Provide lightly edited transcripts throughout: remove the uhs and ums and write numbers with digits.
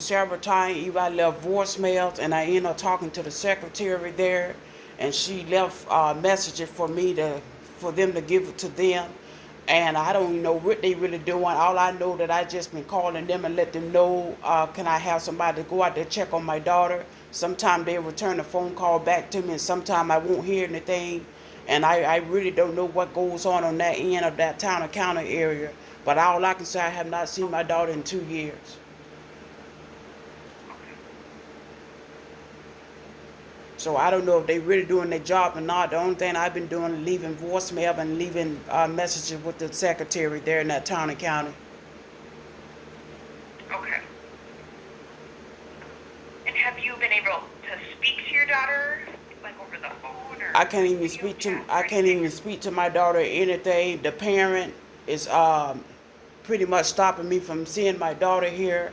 several times. Even I left voicemails, and I ended up talking to the secretary there, and she left messages for them to give it to them. And I don't even know what they really doing. All I know that I just been calling them and let them know, can I have somebody to go out there check on my daughter. Sometimes they return a phone call back to me, and sometimes I won't hear anything. And I really don't know what goes on that end of that town and county area. But all I can say, I have not seen my daughter in 2 years. So I don't know if they really doing their job or not. The only thing I've been doing is leaving voicemail and leaving messages with the secretary there in that town and county. Okay. And have you been able to speak to your daughter, like over the phone or I can't even video speak to chat I or can't anything? even speak to my daughter or anything. The parent is pretty much stopping me from seeing my daughter here,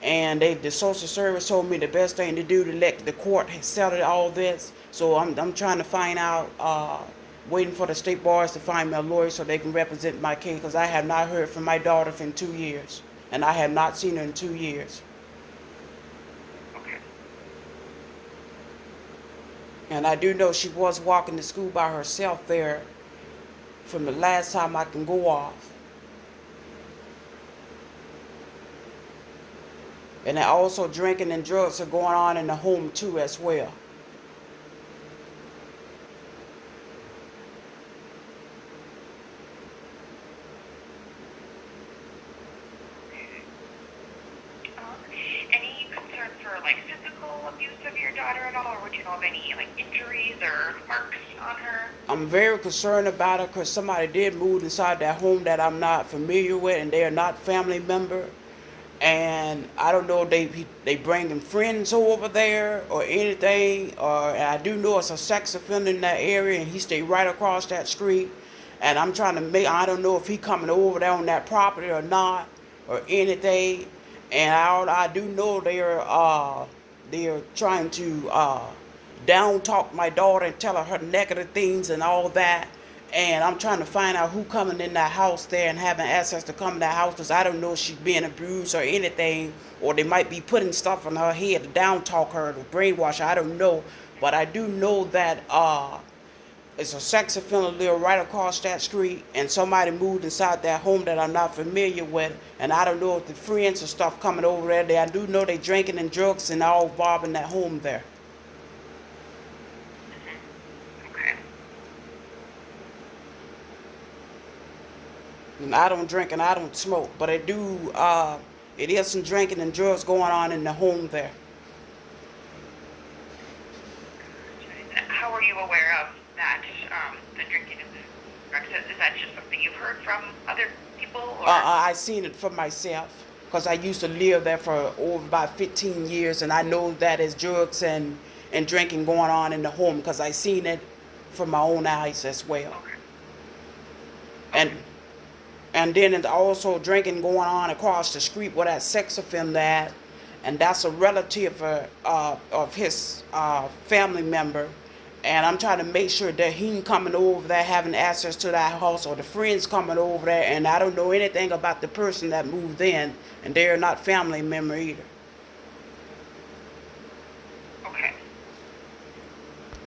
and the social service told me the best thing to do to let the court settle all this. So I'm trying to find out, waiting for the state bars to find me a lawyer so they can represent my case, because I have not heard from my daughter in 2 years, and I have not seen her in 2 years. Okay. And I do know she was walking to school by herself there from the last time I can go off. And also drinking and drugs are going on in the home too as well. Any concern for like physical abuse of your daughter at all, or would you know of any like injuries or marks on her? I'm very concerned about it because somebody did move inside that home that I'm not familiar with, and they are not family member. And I don't know if they bringing friends over there or anything. Or and I do know it's a sex offender in that area, and he stay right across that street. And I'm trying to make, I don't know if he coming over there on that property or not or anything. And I do know they're trying to down talk my daughter and tell her negative things and all that. And I'm trying to find out who coming in that house there and having access to come in that house, because I don't know if she's being abused or anything, or they might be putting stuff on her head to down talk her, to brainwash her. I don't know. But I do know that it's a sex offender live right across that street, and somebody moved inside that home that I'm not familiar with. And I don't know if the friends and stuff coming over there. I do know they drinking and drugs and all involved in that home there. Okay. And I don't drink and I don't smoke, but I do. It is some drinking and drugs going on in the home there. How are you aware of that, the drinking and the drugs? Is that just something you've heard from other people, or? I seen it for myself because I used to live there for over about 15 years, and I know that is drugs and drinking going on in the home because I seen it from my own eyes as well. Okay. And and then it's also drinking going on across the street where that sex offender at, and that's a relative of his family member. And I'm trying to make sure that he coming over there having access to that house, or the friends coming over there, and I don't know anything about the person that moved in, and they're not family member either.